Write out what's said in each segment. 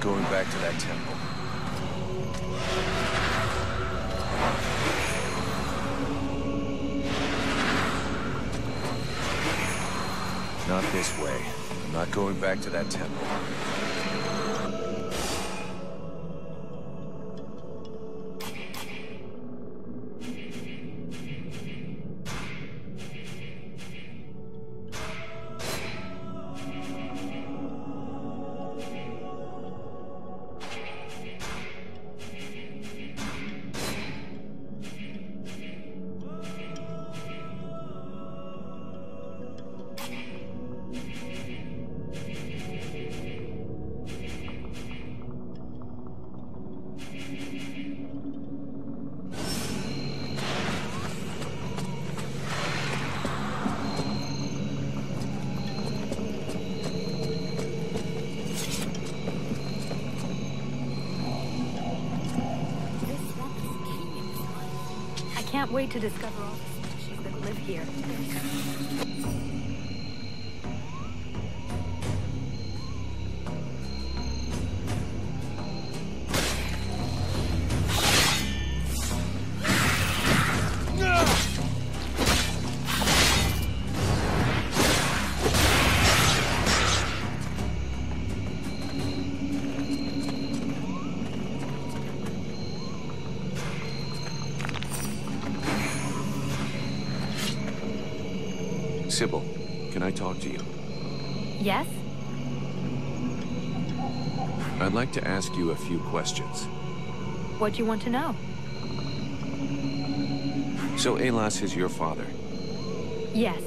Going back to that temple. Not this way. I'm not going back to that temple. Can't wait to discover all the species that live here. Sybil, can I talk to you? Yes? I'd like to ask you a few questions. What do you want to know? So Alas is your father? Yes.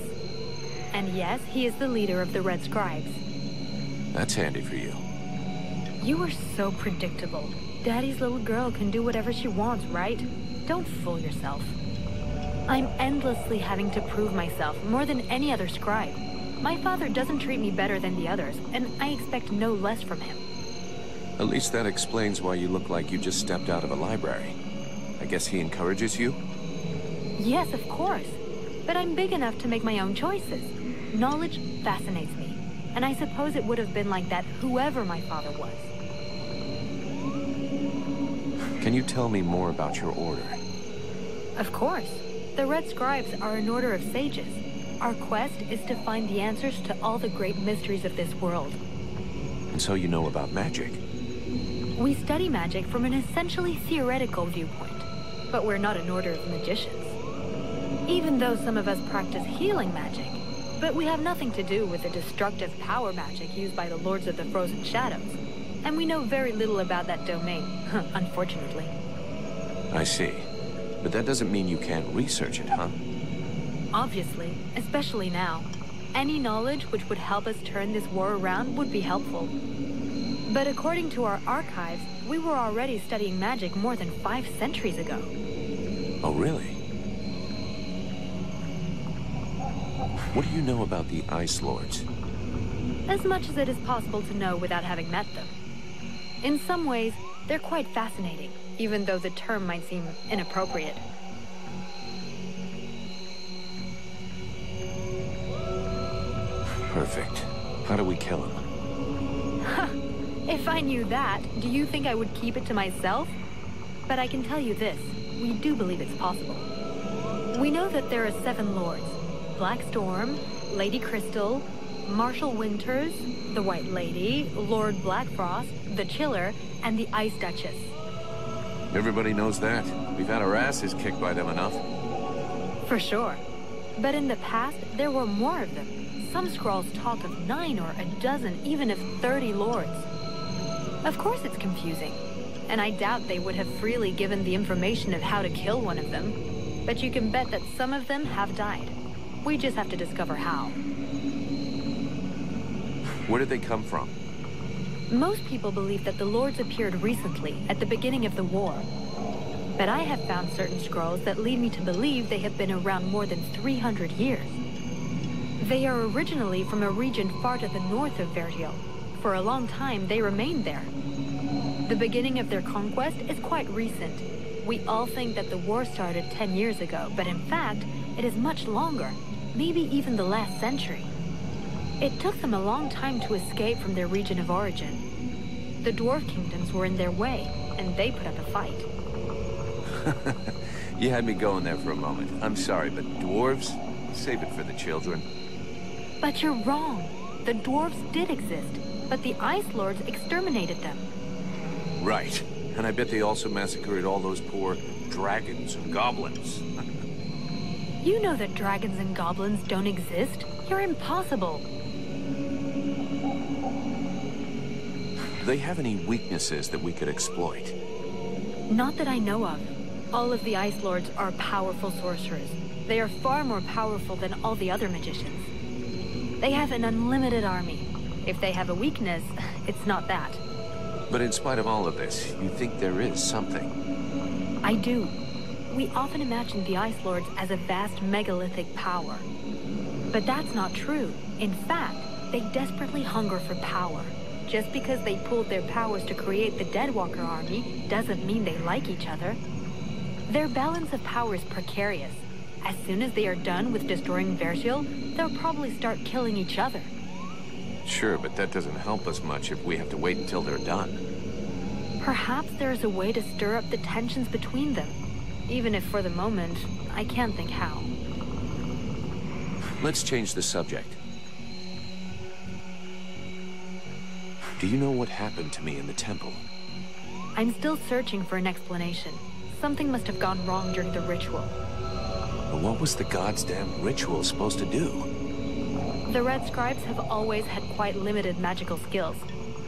And yes, he is the leader of the Red Scribes. That's handy for you. You are so predictable. Daddy's little girl can do whatever she wants, right? Don't fool yourself. I'm endlessly having to prove myself more than any other scribe. My father doesn't treat me better than the others, and I expect no less from him. At least that explains why you look like you just stepped out of a library. I guess he encourages you? Yes, of course. But I'm big enough to make my own choices. Knowledge fascinates me, and I suppose it would have been like that whoever my father was. Can you tell me more about your order? Of course. The Red Scribes are an order of sages. Our quest is to find the answers to all the great mysteries of this world. And so you know about magic? We study magic from an essentially theoretical viewpoint, but we're not an order of magicians. Even though some of us practice healing magic, but we have nothing to do with the destructive power magic used by the Lords of the Frozen Shadows, and we know very little about that domain, unfortunately. I see. But that doesn't mean you can't research it, huh? Obviously, especially now. Any knowledge which would help us turn this war around would be helpful. But according to our archives, we were already studying magic more than 5 centuries ago. Oh, really? What do you know about the Ice Lords? As much as it is possible to know without having met them. In some ways, they're quite fascinating, even though the term might seem inappropriate. Perfect. How do we kill him? If I knew that, do you think I would keep it to myself? But I can tell you this, we do believe it's possible. We know that there are 7 lords. Black Storm, Lady Crystal, Marshal Winters, the White Lady, Lord Blackfrost, the Chiller, and the Ice Duchess. Everybody knows that. We've had our asses kicked by them enough. For sure. But in the past, there were more of them. Some scrolls talk of 9 or a dozen, even of 30 lords. Of course it's confusing. And I doubt they would have freely given the information of how to kill one of them. But you can bet that some of them have died. We just have to discover how. Where did they come from? Most people believe that the lords appeared recently, at the beginning of the war. But I have found certain scrolls that lead me to believe they have been around more than 300 years. They are originally from a region far to the north of Vertiel. For a long time, they remained there. The beginning of their conquest is quite recent. We all think that the war started 10 years ago, but in fact, it is much longer, maybe even the last century. It took them a long time to escape from their region of origin. The dwarf kingdoms were in their way, and they put up a fight. You had me going there for a moment. I'm sorry, but dwarves? Save it for the children. But you're wrong. The dwarves did exist, but the Ice Lords exterminated them. Right. And I bet they also massacred all those poor dragons and goblins. You know that dragons and goblins don't exist. You're impossible. Do they have any weaknesses that we could exploit? Not that I know of. All of the Ice Lords are powerful sorcerers. They are far more powerful than all the other magicians. They have an unlimited army. If they have a weakness, it's not that. But in spite of all of this, you think there is something? I do. We often imagine the Ice Lords as a vast megalithic power. But that's not true. In fact, they desperately hunger for power. Just because they pooled their powers to create the Deadwalker army doesn't mean they like each other. Their balance of power is precarious. As soon as they are done with destroying Vertiel, they'll probably start killing each other. Sure, but that doesn't help us much if we have to wait until they're done. Perhaps there is a way to stir up the tensions between them. Even if for the moment, I can't think how. Let's change the subject. Do you know what happened to me in the temple? I'm still searching for an explanation. Something must have gone wrong during the ritual. But what was the god's damn ritual supposed to do? The Red Scribes have always had quite limited magical skills.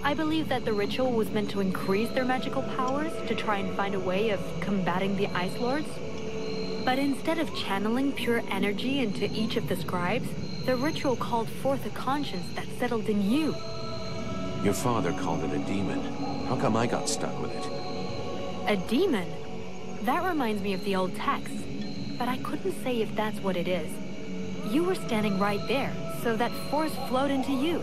I believe that the ritual was meant to increase their magical powers to try and find a way of combating the Ice Lords. But instead of channeling pure energy into each of the scribes, the ritual called forth a conscience that settled in you. Your father called it a demon. How come I got stuck with it? A demon? That reminds me of the old text. But I couldn't say if that's what it is. You were standing right there, so that force flowed into you.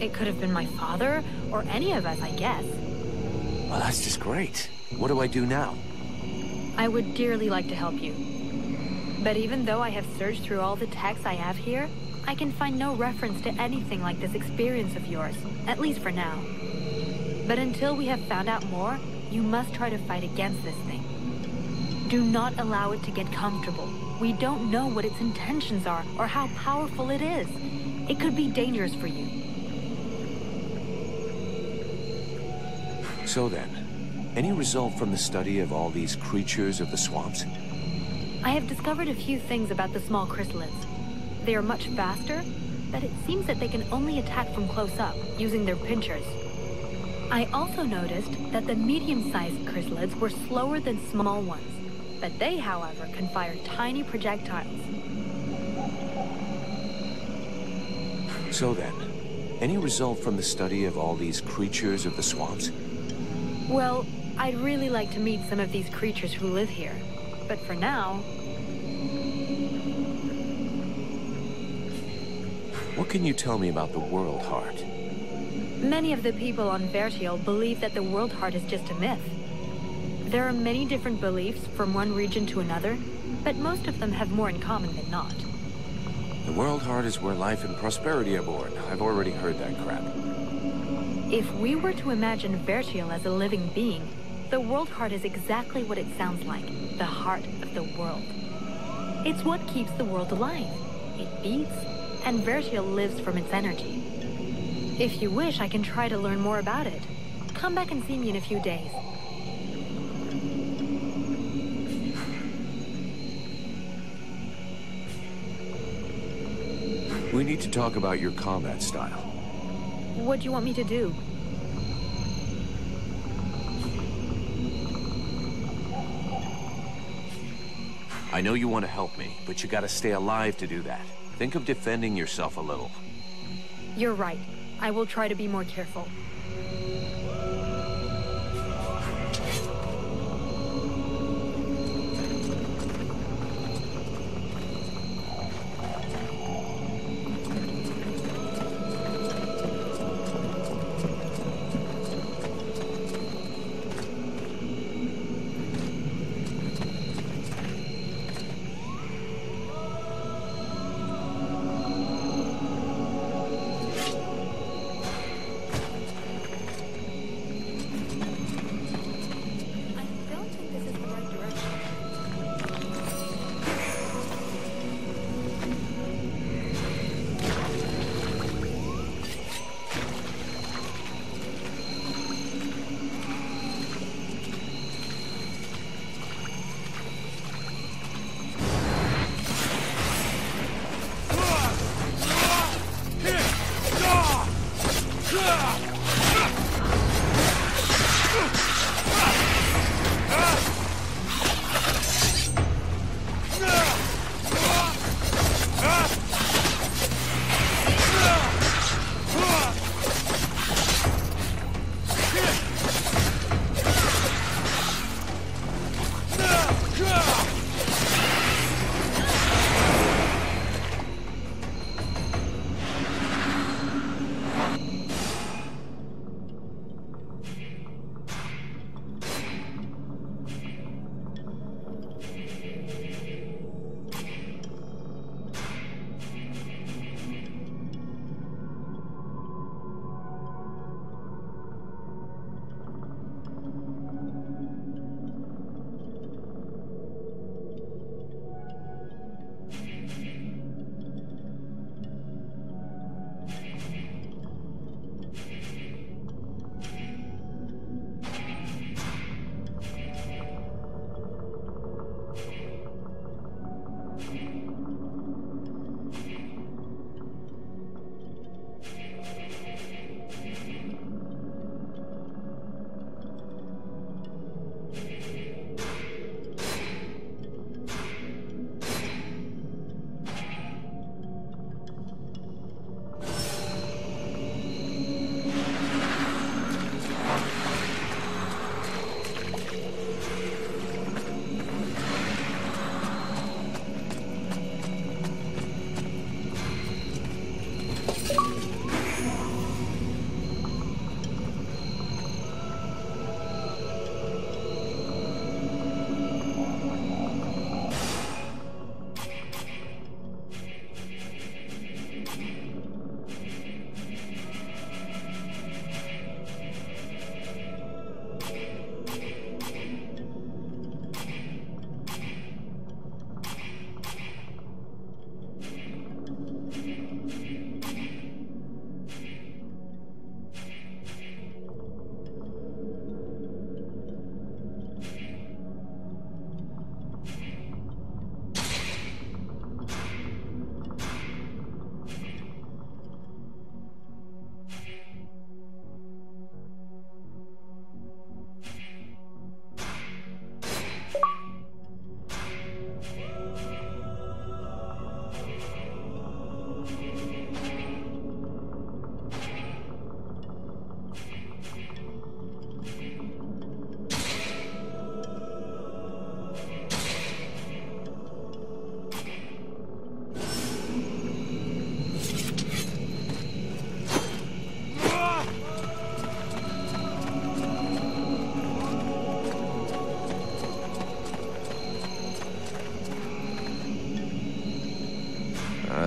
It could have been my father, or any of us, I guess. Well, that's just great. What do I do now? I would dearly like to help you. But even though I have searched through all the texts I have here, I can find no reference to anything like this experience of yours, at least for now. But until we have found out more, you must try to fight against this thing. Do not allow it to get comfortable. We don't know what its intentions are or how powerful it is. It could be dangerous for you. So then, any result from the study of all these creatures of the swamps? I have discovered a few things about the small chrysalids. They are much faster, but it seems that they can only attack from close up, using their pinchers. I also noticed that the medium-sized chrysalids were slower than small ones. But they, however, can fire tiny projectiles. So then, any result from the study of all these creatures of the swamps? Well, I'd really like to meet some of these creatures who live here. But for now... What can you tell me about the World Heart? Many of the people on Vertiel believe that the World Heart is just a myth. There are many different beliefs from one region to another, but most of them have more in common than not. The World Heart is where life and prosperity are born. I've already heard that crap. If we were to imagine Vertiel as a living being, the World Heart is exactly what it sounds like, the heart of the world. It's what keeps the world alive. It beats, and Vertia lives from its energy. If you wish, I can try to learn more about it. Come back and see me in a few days. We need to talk about your combat style. What do you want me to do? I know you want to help me, but you gotta stay alive to do that. Think of defending yourself a little. You're right. I will try to be more careful.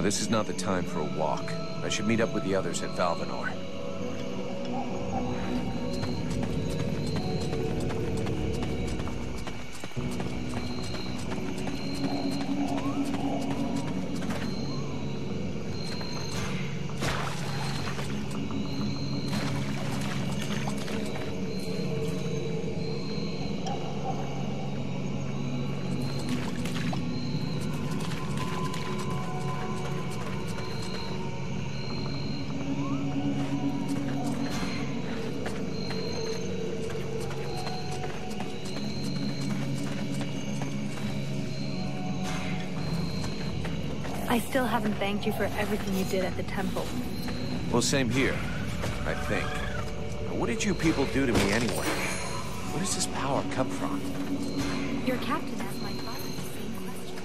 This is not the time for a walk. I should meet up with the others at Valvanor. I still haven't thanked you for everything you did at the temple. Well, same here, I think. But what did you people do to me anyway? Where does this power come from? Your captain asked my father the same question.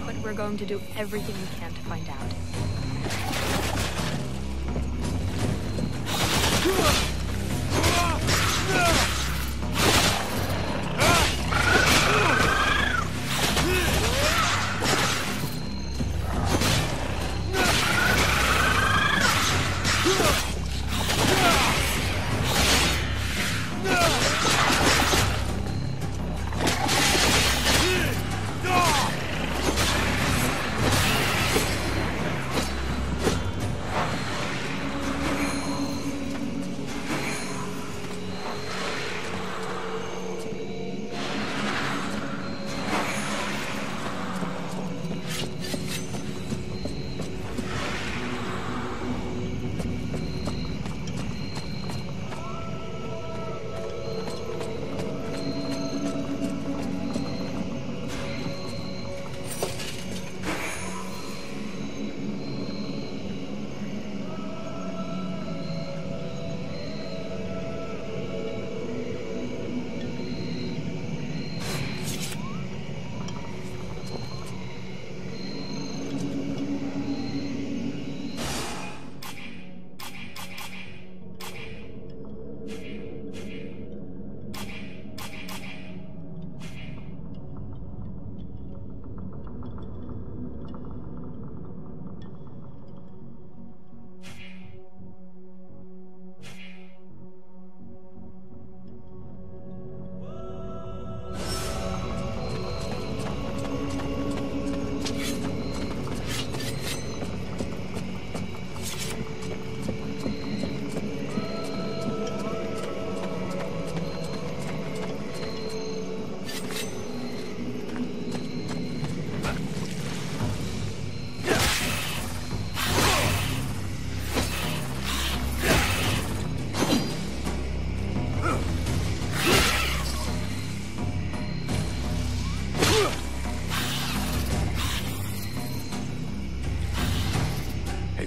But we're going to do everything we can to find out.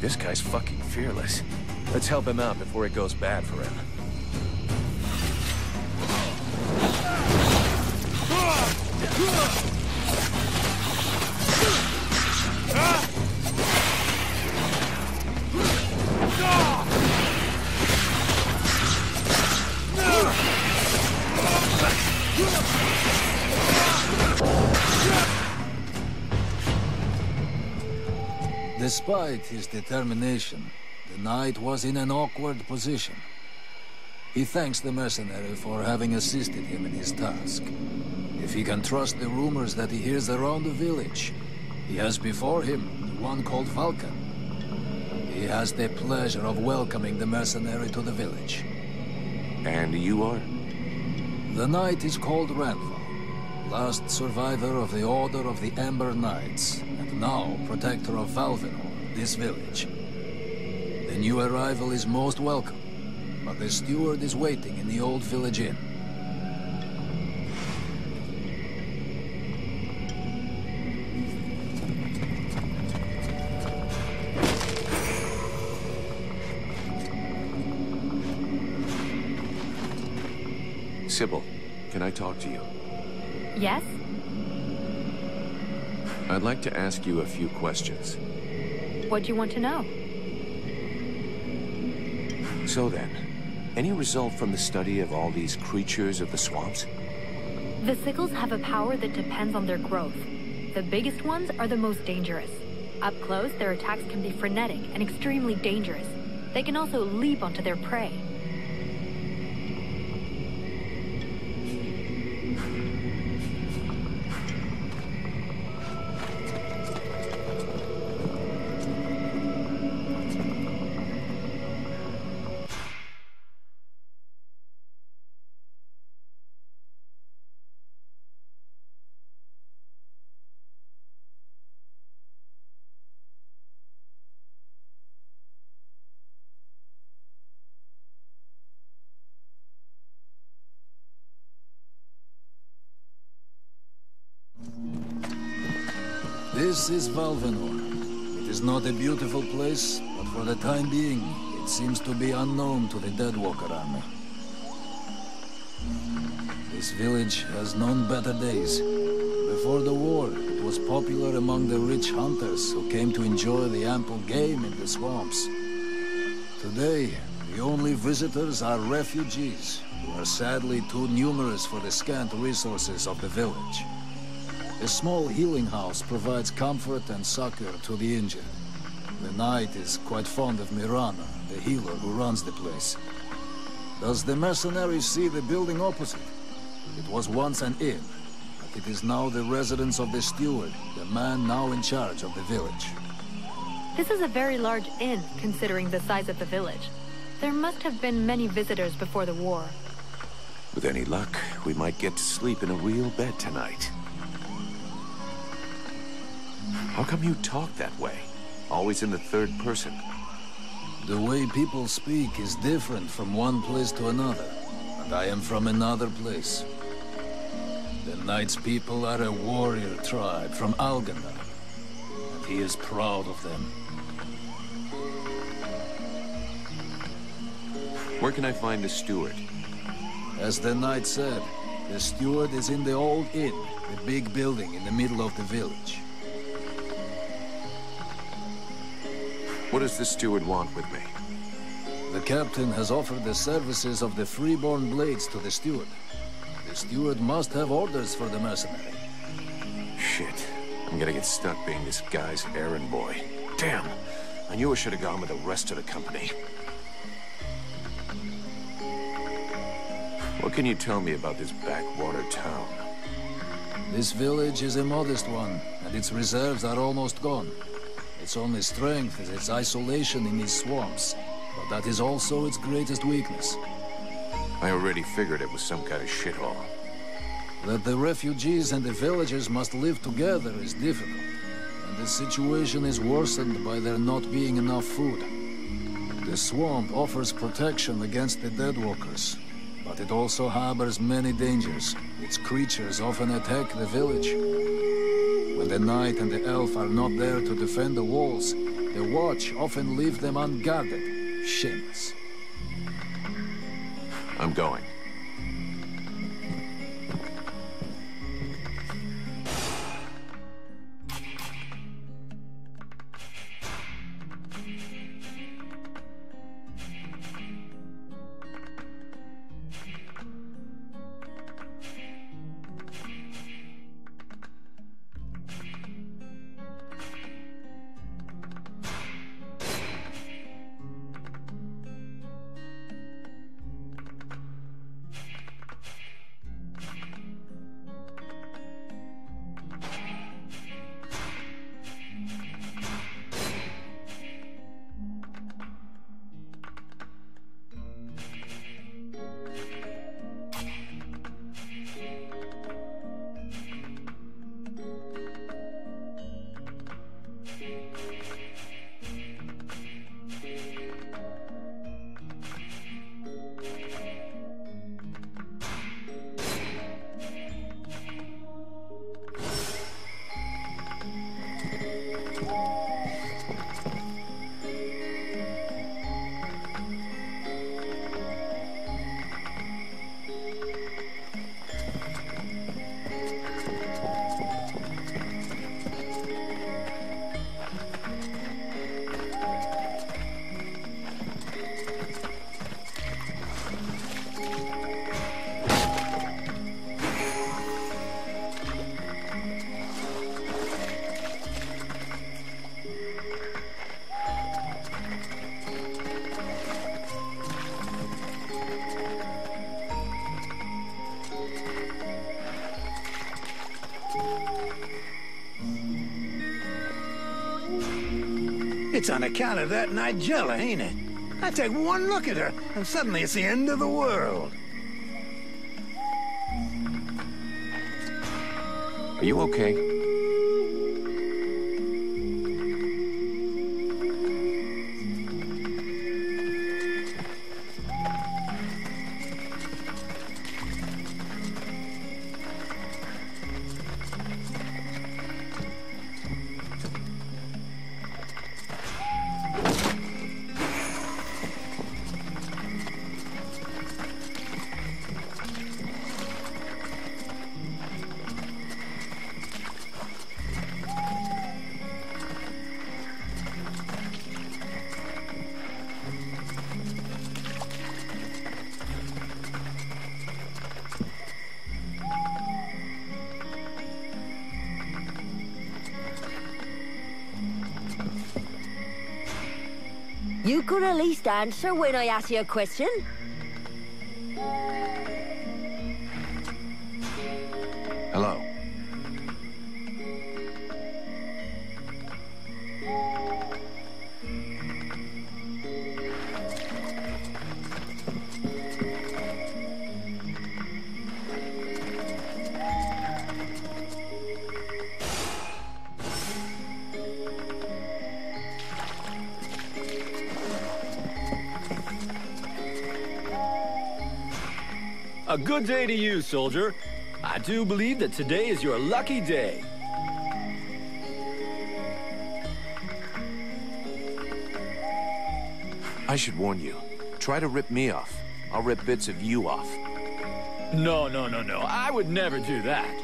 This guy's fucking fearless. Let's help him out before it goes bad for him. Despite his determination, the knight was in an awkward position. He thanks the mercenary for having assisted him in his task. If he can trust the rumors that he hears around the village, he has before him the one called Falcon. He has the pleasure of welcoming the mercenary to the village. And you are? The knight is called Ranval, last survivor of the Order of the Ember Knights, and now protector of Valvenor, this village. The new arrival is most welcome, but the steward is waiting in the old village inn. Sybil, can I talk to you? Yes? I'd like to ask you a few questions. What do you want to know? So then, any result from the study of all these creatures of the swamps? The sickles have a power that depends on their growth. The biggest ones are the most dangerous. Up close, their attacks can be frenetic and extremely dangerous. They can also leap onto their prey. This is Valvenor. It is not a beautiful place, but for the time being, it seems to be unknown to the Deadwalker army. This village has known better days. Before the war, it was popular among the rich hunters who came to enjoy the ample game in the swamps. Today, the only visitors are refugees, who are sadly too numerous for the scant resources of the village. A small healing house provides comfort and succor to the injured. The knight is quite fond of Mirana, the healer who runs the place. Does the mercenary see the building opposite? It was once an inn, but it is now the residence of the steward, the man now in charge of the village. This is a very large inn, considering the size of the village. There must have been many visitors before the war. With any luck, we might get to sleep in a real bed tonight. How come you talk that way? Always in the third person. The way people speak is different from one place to another, and I am from another place. The knight's people are a warrior tribe from Alganda, and he is proud of them. Where can I find the steward? As the knight said, the steward is in the old inn, the big building in the middle of the village. What does the steward want with me? The captain has offered the services of the freeborn blades to the steward. The steward must have orders for the mercenary. Shit. I'm gonna get stuck being this guy's errand boy. Damn. I knew I should have gone with the rest of the company. What can you tell me about this backwater town? This village is a modest one, and its reserves are almost gone. Its only strength is its isolation in these swamps, but that is also its greatest weakness. I already figured it was some kind of shithole. That the refugees and the villagers must live together is difficult, and the situation is worsened by there not being enough food. The swamp offers protection against the Deadwalkers, but it also harbors many dangers. Its creatures often attack the village. When the knight and the elf are not there to defend the walls, the watch often leave them unguarded. Shameless. I'm going. It's on account of that Nigella, ain't it? I take one look at her, and suddenly it's the end of the world. Are you okay? could at least answer when I ask you a question. Hello. A good day to you, soldier. I do believe that today is your lucky day. I should warn you. Try to rip me off. I'll rip bits of you off. No. I would never do that.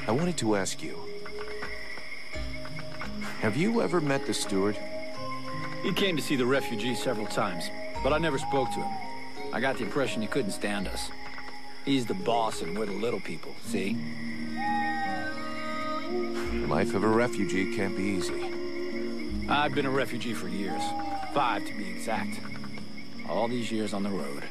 I wanted to ask you. Have you ever met the steward? He came to see the refugees several times, but I never spoke to him. I got the impression he couldn't stand us. He's the boss and we're the little people, see? The life of a refugee can't be easy. I've been a refugee for years. 5 to be exact. All these years on the road.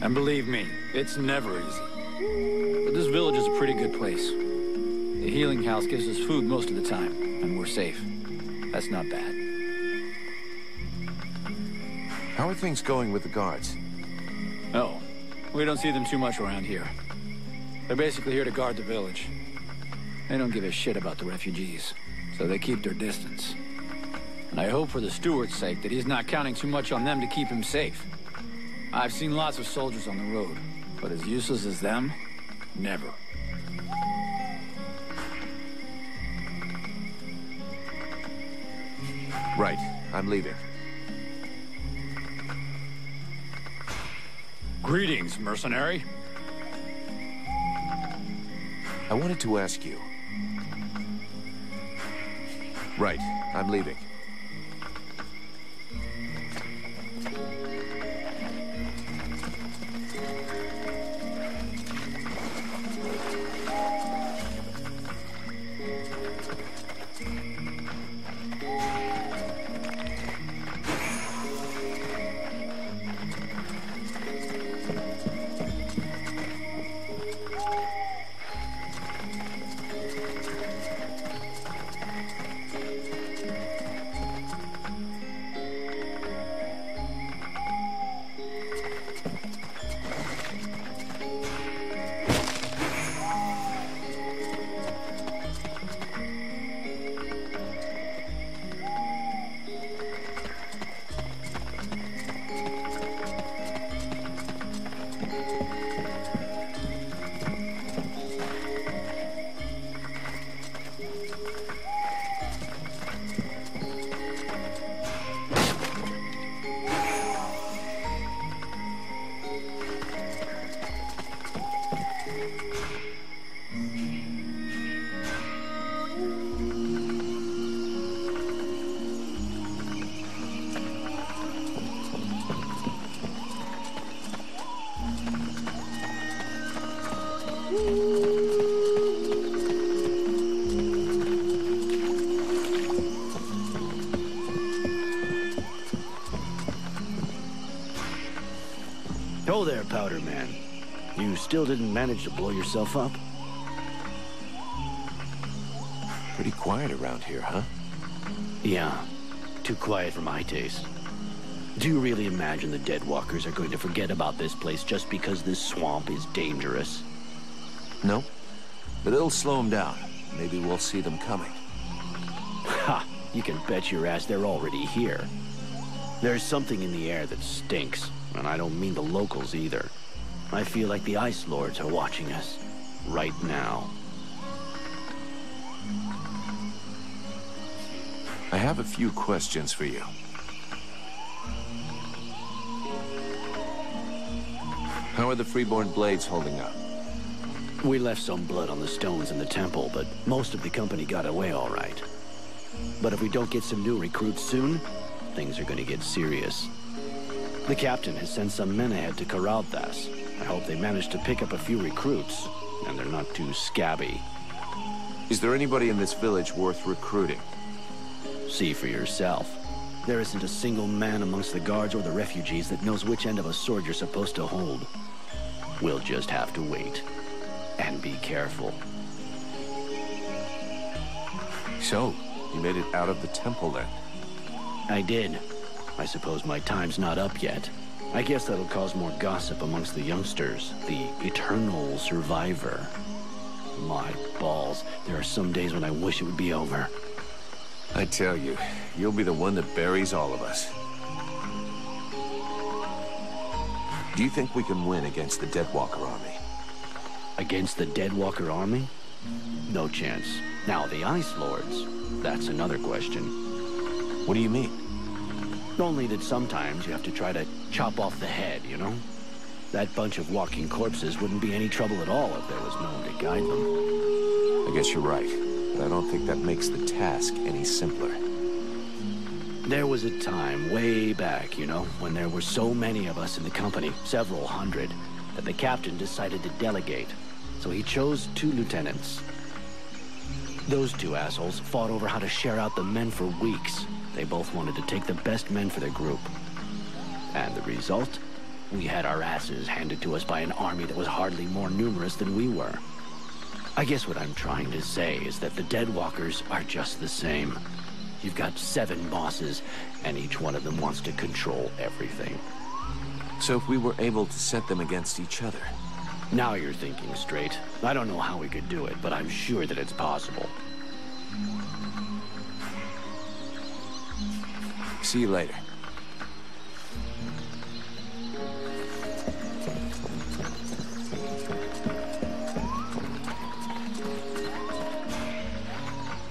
And believe me, it's never easy. But this village is a pretty good place. The healing house gives us food most of the time, and we're safe. That's not bad. How are things going with the guards? Oh, we don't see them too much around here. They're basically here to guard the village. They don't give a shit about the refugees, so they keep their distance. And I hope for the steward's sake that he's not counting too much on them to keep him safe. I've seen lots of soldiers on the road, but as useless as them, never. Right, I'm leaving. Greetings, mercenary. I wanted to ask you. Right, I'm leaving. Oh there, Powder Man. You still didn't manage to blow yourself up? Pretty quiet around here, huh? Yeah, too quiet for my taste. Do you really imagine the Deadwalkers are going to forget about this place just because this swamp is dangerous? No, but it'll slow them down. Maybe we'll see them coming. Ha! You can bet your ass they're already here. There's something in the air that stinks, and I don't mean the locals either. I feel like the Ice Lords are watching us right now. I have a few questions for you. How are the Freeborn Blades holding up? We left some blood on the stones in the temple, but most of the company got away all right. But if we don't get some new recruits soon, things are going to get serious. The captain has sent some men ahead to Karalthas. I hope they manage to pick up a few recruits, and they're not too scabby. Is there anybody in this village worth recruiting? See for yourself. There isn't a single man amongst the guards or the refugees that knows which end of a sword you're supposed to hold. We'll just have to wait. And be careful. So, you made it out of the temple then? I did. I suppose my time's not up yet. I guess that'll cause more gossip amongst the youngsters. The eternal survivor. My balls. There are some days when I wish it would be over. I tell you, you'll be the one that buries all of us. Do you think we can win against the Deadwalker army? Against the Deadwalker army? No chance. Now, the Ice Lords, that's another question. What do you mean? Only that sometimes you have to try to chop off the head, you know? That bunch of walking corpses wouldn't be any trouble at all if there was no one to guide them. I guess you're right, but I don't think that makes the task any simpler. There was a time way back, you know, when there were so many of us in the company, several hundred, that the captain decided to delegate. So he chose 2 lieutenants. Those 2 assholes fought over how to share out the men for weeks. They both wanted to take the best men for their group. And the result? We had our asses handed to us by an army that was hardly more numerous than we were. I guess what I'm trying to say is that the Deadwalkers are just the same. You've got 7 bosses, and each one of them wants to control everything. So if we were able to set them against each other? Now you're thinking straight. I don't know how we could do it, but I'm sure that it's possible. See you later.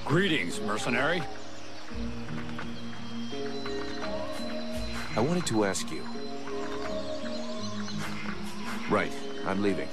Greetings, mercenary. I wanted to ask you. Right, I'm leaving.